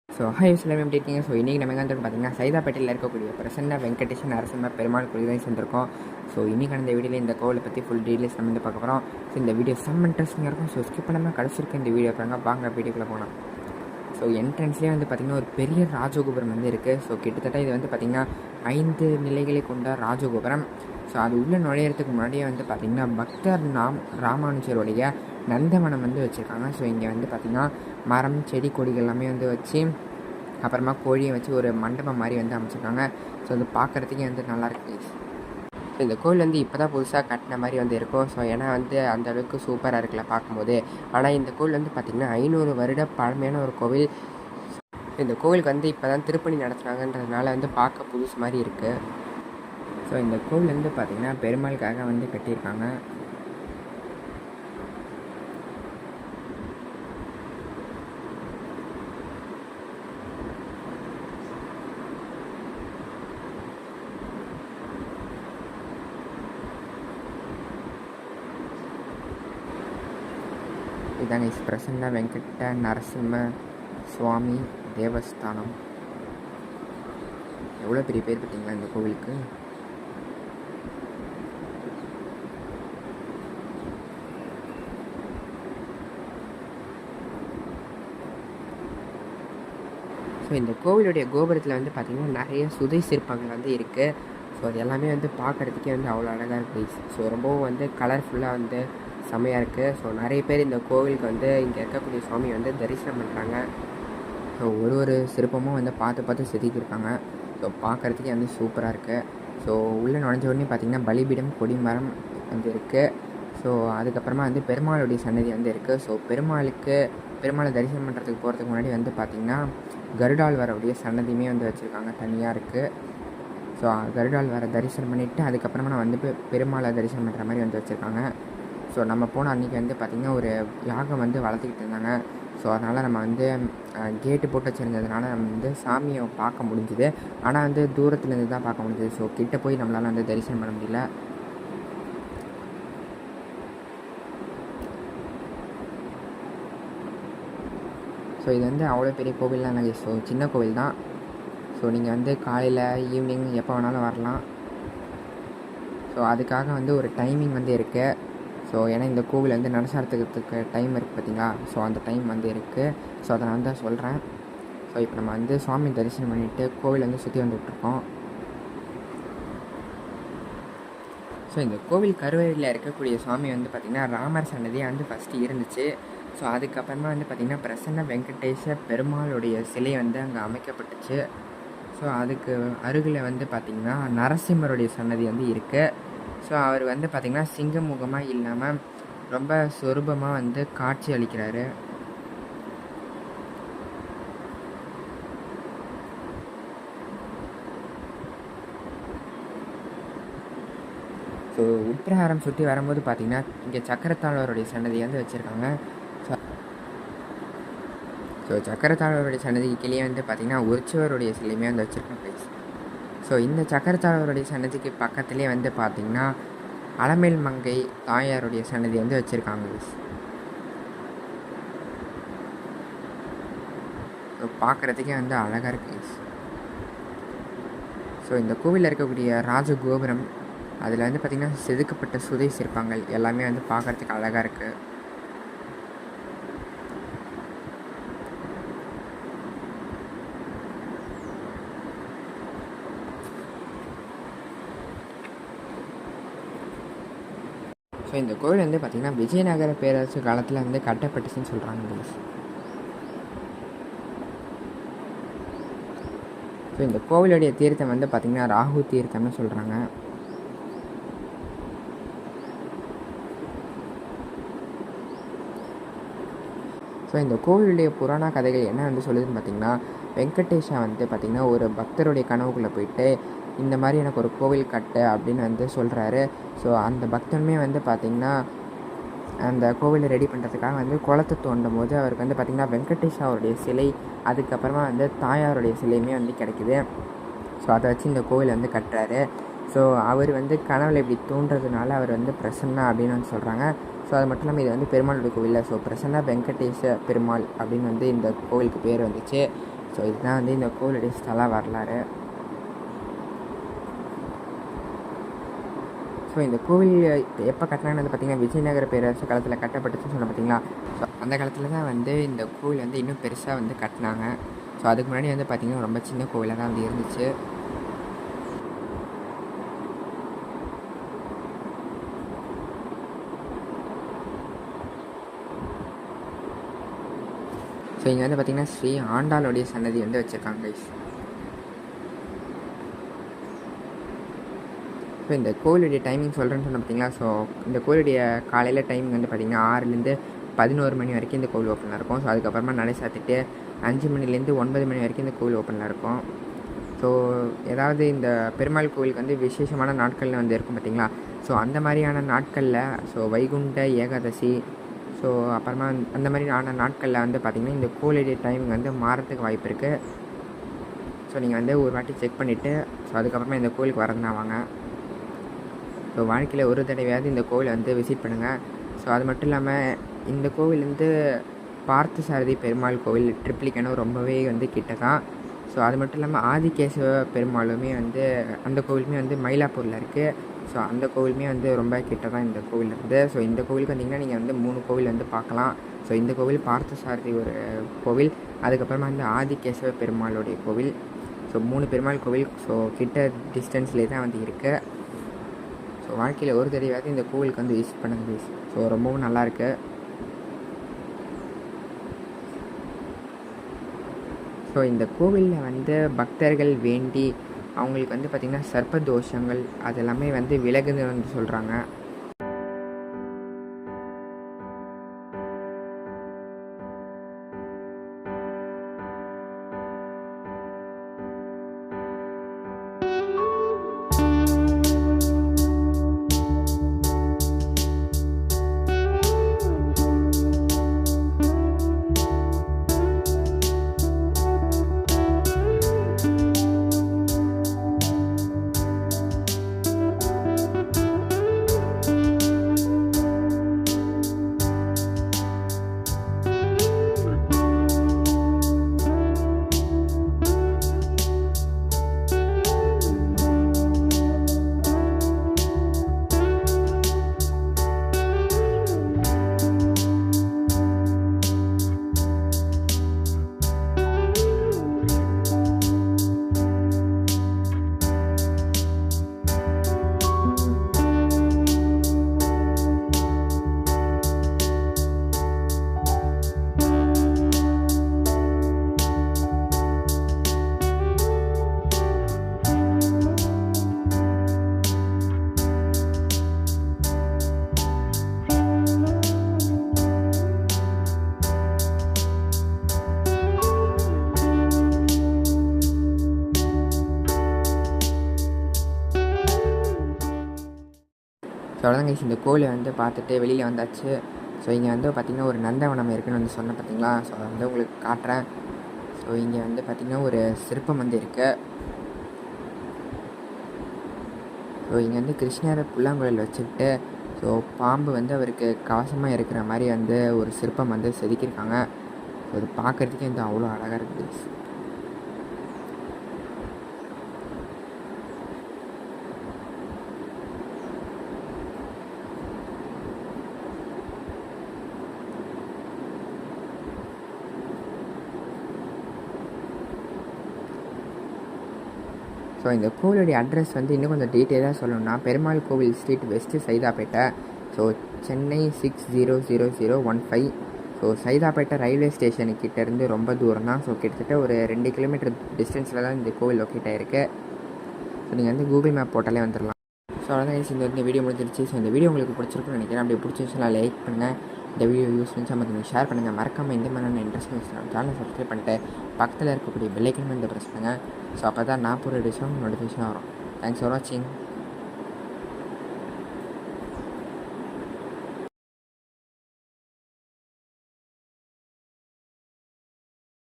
Hi எல்லாமே எப்படி இருக்கீங்க? இன்றைக்கி நம்ம எங்கே வந்து பார்த்தீங்கன்னா சைதாப்பேட்டையில் இருக்கக்கூடிய பிரசன்ன வெங்கடேஷ நரசிம்ம பெருமாள் கோயில் தான் சேர்ந்துருக்கோம். இன்றைக்கி அந்த வீடியோவில் இந்த கோவிலை பற்றி ஃபுல் டீட்டெயில்ஸ் நம்ம வந்து பார்க்க போகிறோம். இந்த வீடியோ செம்ம இன்ட்ரெஸ்டிங்காக இருக்கும். ஸ்கிப் பண்ணாமல் கடைசிருக்கு இந்த வீடியோ பாருங்க. வாங்க வீடியோக்குள்ளே போகலாம். என்ட்ரன்ஸ்லேயே வந்து பார்த்திங்கன்னா ஒரு பெரிய ராஜகோபுரம் வந்து இருக்குது. கிட்டத்தட்ட இது வந்து பார்த்திங்கன்னா 5 நிலைகளை கொண்ட ராஜகோபுரம். அது உள்ளே நுழையிறதுக்கு முன்னாடியே வந்து பார்த்திங்கன்னா பக்தர் ராமானுஜருடைய நந்தவனம் வந்து வச்சுருக்காங்க. இங்கே வந்து பார்த்திங்கன்னா மரம் செடி கொடிகள் எல்லாமே வந்து வச்சு, அப்புறமா கோழியை வச்சு ஒரு மண்டபம் மாதிரி வந்து அமைச்சிருக்காங்க. அது பார்க்குறதுக்கே வந்து நல்லாயிருக்கு. இந்த கோவில் வந்து இப்போ தான் புதுசாக கட்டின மாதிரி வந்து இருக்கும். ஏன்னா வந்து அந்தளவுக்கு சூப்பராக இருக்குல்ல பார்க்கும்போது. ஆனால் இந்த கோவில் வந்து பார்த்திங்கன்னா 500 வருட பழமையான ஒரு கோவில். இந்த கோவிலுக்கு வந்து இப்போ தான் திருப்பணி நடத்துனாங்கன்றதுனால வந்து பார்க்க புதுசு மாதிரி இருக்குது. இந்த கோவில் வந்து பார்த்திங்கன்னா பெருமாளுக்காக வந்து கட்டியிருக்காங்க. இதாங்க பிரசன்ன வெங்கட நரசிம்ம சுவாமி தேவஸ்தானம். எவ்வளோ பெரிய பேர் பார்த்தீங்களா இந்த கோவிலுக்கு. இந்த கோவிலுடைய கோபுரத்தில் வந்து பார்த்திங்கன்னா நிறைய சுதை சிற்பங்கள் வந்து இருக்குது. அது எல்லாமே வந்து பார்க்குறதுக்கே வந்து அவ்வளோ அழகாக இருக்குது. ரொம்பவும் வந்து கலர்ஃபுல்லாக வந்து செம்மையாக இருக்குது. நிறைய பேர் இந்த கோவிலுக்கு வந்து இங்கே இருக்கக்கூடிய சுவாமி வந்து தரிசனம் பண்ணுறாங்க. ஒரு சிற்பமும் வந்து பார்த்து செதுக்கியிருக்காங்க. பார்க்குறதுக்கே வந்து சூப்பராக இருக்குது. உள்ளே நுழைஞ்ச உடனே பார்த்திங்கன்னா பலிபீடம் கொடிமரம் வந்து இருக்குது. அதுக்கப்புறமா வந்து பெருமாளுடைய சன்னதி வந்து இருக்குது. பெருமாளை தரிசனம் பண்ணுறதுக்கு போகிறதுக்கு முன்னாடி வந்து பார்த்திங்கன்னா கருடாழ்வாருடைய சன்னதியுமே வந்து வச்சுருக்காங்க, தனியாக இருக்குது. கருடாழ்வாரை தரிசனம் பண்ணிவிட்டு அதுக்கப்புறமா நான் வந்து பெருமாளை தரிசனம் பண்ணுற மாதிரி வந்து வச்சுருக்காங்க. நம்ம போன அன்றைக்கி வந்து பார்த்திங்கன்னா ஒரு யாகம் வந்து வளர்த்துக்கிட்டு இருந்தாங்க. அதனால் நம்ம வந்து கேட்டு போட்டு வச்சுருந்ததுனால நம்ம வந்து சாமியை பார்க்க முடிஞ்சுது. ஆனால் வந்து தூரத்துலேருந்து தான் பார்க்க முடிஞ்சுது. கிட்டே போய் நம்மளால் வந்து தரிசனம் பண்ண முடியல. இது வந்து அவ்வளோ பெரிய கோவில்லாம் இல்லை. சின்ன கோவில் தான். நீங்கள் வந்து காலையில் ஈவினிங் எப்போ வேணாலும் வரலாம். அதுக்காக வந்து ஒரு டைமிங் வந்து இருக்குது. ஏன்னா இந்த கோவில் வந்து நடசாரத்துக்கு டைம் இருக்குது பார்த்திங்களா. அந்த டைம் வந்து இருக்குது. அதை நான் தான் சொல்கிறேன். இப்போ நம்ம வந்து சுவாமி தரிசனம் பண்ணிவிட்டு கோவில் வந்து சுற்றி வந்துட்டுருக்கோம். இந்த கோவில் கருவறையில் இருக்கக்கூடிய சுவாமி வந்து பார்த்திங்கன்னா ராமர் சன்னதியாக வந்து ஃபஸ்ட்டு இருந்துச்சு. அதுக்கப்புறமா வந்து பார்த்திங்கன்னா பிரசன்ன வெங்கடேஷ பெருமாளுடைய சிலை வந்து அங்கே அமைக்கப்பட்டுச்சு. அதுக்கு அருகில் வந்து பார்த்திங்கன்னா நரசிம்மருடைய சன்னதி வந்து இருக்குது. அவர் வந்து பார்த்திங்கன்னா சிங்கமுகமாக இல்லாமல் ரொம்ப சொரூபமாக வந்து காட்சி அளிக்கிறாரு. உட்பிரகாரம் சுற்றி வரும்போது பார்த்திங்கன்னா இங்கே சக்கரத்தாழ்வாருடைய சன்னதி வந்து வச்சுருக்காங்க. சக்கரத்தாழ்வாருடைய சன்னதிக்கு கீழே வந்து பார்த்திங்கன்னா உற்சவருடைய சிலையுமே வந்து வச்சுருக்காங்க. இந்த சக்கரத்தாழ்வாருடைய சன்னதிக்கு பக்கத்துலேயே வந்து பார்த்திங்கன்னா அலமேல் மங்கை தாயாருடைய சன்னதி வந்து வச்சுருக்காங்க. பார்க்குறதுக்கே வந்து அழகாக இருக்குது. இந்த கோவிலில் இருக்கக்கூடிய ராஜகோபுரம் அதில் வந்து பார்த்திங்கன்னா செதுக்கப்பட்ட சுதை சிற்பங்கள் எல்லாமே வந்து பார்க்குறதுக்கு அழகாக இருக்குது. இந்த கோவில் வந்து பார்த்திங்கன்னா விஜயநகர பேரரசு காலத்தில் வந்து கட்டப்பட்டுச்சுன்னு சொல்கிறாங்க. இந்த கோவிலுடைய தீர்த்தம் வந்து பார்த்திங்கன்னா ராகு தீர்த்தம்னு சொல்கிறாங்க. இந்த கோவிலுடைய புராண கதைகள் என்ன வந்து சொல்லுதுன்னு பார்த்திங்கன்னா வெங்கடேஷா வந்து பார்த்திங்கன்னா ஒரு பக்தருடைய கனவுக்குள்ளே போயிட்டு இந்த மாதிரி எனக்கு ஒரு கோவில் கட்டு அப்படின்னு வந்து சொல்கிறாரு. அந்த பக்தனுமே வந்து பார்த்திங்கன்னா அந்த கோவிலை ரெடி பண்ணுறதுக்காக வந்து குளத்தை தோண்டும் போது அவருக்கு வந்து பார்த்திங்கன்னா வெங்கடேஷாவுடைய சிலை, அதுக்கப்புறமா வந்து தாயாருடைய சிலையுமே வந்து கிடைக்குது. அதை வச்சு இந்த கோவிலை வந்து கட்டுறாரு. அவர் வந்து கனவில் இப்படி தோன்றதுனால அவர் வந்து பிரசன்னா அப்படின்னு வந்து சொல்கிறாங்க. அது மட்டும் இல்லாமல் இது வந்து பெருமாளுடைய கோவில். பிரசன்னா வெங்கடேஷ பெருமாள் அப்படின்னு வந்து இந்த கோவிலுக்கு பேர் வந்துச்சு. ஸோ இதுதான் வந்து இந்த கோவிலுடைய ஸ்தல வரலாறு. ஸோ இந்த கோவில் எப்போ கட்டினாங்கன்னு வந்து பார்த்திங்கன்னா விஜயநகர பேரரசு காலத்தில் கட்டப்பட்டுச்சுன்னு சொன்ன பார்த்திங்களா. ஸோ அந்த காலத்தில் தான் வந்து இந்த கோவில் வந்து இன்னும் பெருசாக வந்து கட்டினாங்க. ஸோ அதுக்கு முன்னாடி வந்து பார்த்திங்கன்னா ரொம்ப சின்ன கோவிலாக தான் வந்து இருந்துச்சு. ஸோ இங்கே வந்து பார்த்திங்கன்னா ஸ்ரீ ஆண்டாளுடைய சன்னதி வந்து வச்சுருக்காங்க கைஸ். ஸோ இந்த கோவிலுடைய டைமிங் சொல்கிறேன்னு சொன்ன பார்த்திங்களா. ஸோ இந்த கோவிலுடைய காலையில் டைமிங் வந்து பார்த்திங்கன்னா 6லேருந்து 11 மணி வரைக்கும் இந்த கோவில் ஓப்பனில் இருக்கும். ஸோ அதுக்கப்புறமா நடை சாத்திட்டு 5 மணிலேருந்து 9 மணி வரைக்கும் இந்த கோவில் ஓப்பனில் இருக்கும். ஸோ ஏதாவது இந்த பெருமாள் கோவிலுக்கு வந்து விசேஷமான நாட்களில் வந்து இருக்கும் பார்த்திங்களா. ஸோ அந்த மாதிரியான நாட்களில் ஸோ வைகுண்ட ஏகாதசி ஸோ அப்புறமா அந்த மாதிரியான நாட்களில் வந்து பார்த்திங்கன்னா இந்த கோவிலுடைய டைமிங் வந்து மாறத்துக்கு வாய்ப்பு இருக்குது. ஸோ நீங்கள் வந்து ஒரு வாட்டி செக் பண்ணிவிட்டு ஸோ அதுக்கப்புறமா இந்த கோவிலுக்கு வரதுனா வாங்க. ஸோ வாழ்க்கையில் ஒரு தடவையாவது இந்த கோவிலை வந்து விசிட் பண்ணுங்கள். ஸோ அது மட்டும் இல்லாமல் இந்த கோவில் வந்து பார்த்தசாரதி பெருமாள் கோவில் ட்ரிப்ளிகேனும் ரொம்பவே வந்து கிட்ட தான். ஸோ அது மட்டும் இல்லாமல் ஆதிகேசவ பெருமாளுமே வந்து அந்த கோவிலுமே வந்து மயிலாப்பூரில் இருக்குது. ஸோ அந்த கோவிலுமே வந்து ரொம்ப கிட்ட தான் இந்த கோவில் இருக்குது. ஸோ இந்த கோவிலுக்கு வந்திங்கன்னா நீங்கள் வந்து 3 கோவில் வந்து பார்க்கலாம். ஸோ இந்த கோவில் பார்த்தசாரதி ஒரு கோவில், அதுக்கப்புறமா வந்து ஆதிகேசவ பெருமாளுடைய கோவில். ஸோ 3 பெருமாள் கோவில் ஸோ கிட்ட டிஸ்டன்ஸ்லேயே தான் வந்து இருக்குது. ஸோ வாழ்க்கையில் ஒரு தடவையாவது இந்த கோவிலுக்கு வந்து விசிட் பண்ணுங்க ப்ளீஸ். ஸோ ரொம்பவும் நல்லாயிருக்கு. ஸோ இந்த கோவிலில் வந்து பக்தர்கள் வேண்டி அவங்களுக்கு வந்து பார்த்திங்கன்னா சர்ப்ப தோஷங்கள் அதெல்லாமே வந்து விலகுதுன்னு வந்து சொல்கிறாங்க. ஸோ அவ்வளோதான் கைஸ், இந்த கோவிலை வந்து பார்த்துட்டு வெளியில் வந்தாச்சு. ஸோ இங்கே வந்து பார்த்திங்கன்னா ஒரு நந்தவனம் இருக்குதுன்னு வந்து சொன்னேன் பார்த்திங்களா. ஸோ அதை வந்து உங்களுக்கு காட்டுறேன். ஸோ இங்கே வந்து பார்த்திங்கன்னா ஒரு சிற்பம் வந்து இருக்குது. ஸோ இங்கே வந்து கிருஷ்ணரை புல்லாங்குழல் வச்சுக்கிட்டு ஸோ பாம்பு வந்து அவருக்கு கவசமாக இருக்கிற மாதிரி வந்து ஒரு சிற்பம் வந்து செதுக்கியிருக்காங்க. ஸோ அது பார்க்குறதுக்கே வந்து அவ்வளோ அழகாக இருக்குது. ஸோ இந்த கோவிலுடைய அட்ரஸ் வந்து இன்னும் கொஞ்சம் டீட்டெயிலாக சொல்லணும்னா Perumal Koil street west Saidapet. So Chennai 600015. So Saidapet railway ஸ்டேஷனுக்கிட்டேருந்து ரொம்ப தூரம் தான். ஸோ கிட்டத்தட்ட ஒரு 2 கிலோமீட்டர் டிஸ்டன்ஸில் தான் இந்த கோவில் லொக்கேட் ஆகிருக்கு. ஸோ நீங்கள் வந்து கூகுள் மேப் போட்டாலே வந்துடலாம். ஸோ அவ்வளோதான் இந்த வீடியோ முடிஞ்சிருச்சு. ஸோ இந்த வீடியோ உங்களுக்கு பிடிச்சிருக்குன்னு நினைக்கிறேன். அப்படி பிடிச்சிருச்சுன்னா லைக் பண்ணுங்கள். இந்த வீடியோ யூஸ் பண்ணி சம்மந்தம் ஷேர் பண்ணுங்கள். மறக்காமல் இந்த மாதிரியான இன்ட்ரெஸ்டிங் சேனலை சப்ஸ்கிரைப் பண்ணிட்டு பக்கத்தில் இருக்கக்கூடிய பெல் ஐக்கன் வந்து ப்ரெஸ் பண்ணுங்கள். ஸோ அப்போ தான் நான் போகிற நோட்டிஃபிகேஷன் வரும். தேங்க்ஸ் ஃபார் வாட்சிங்.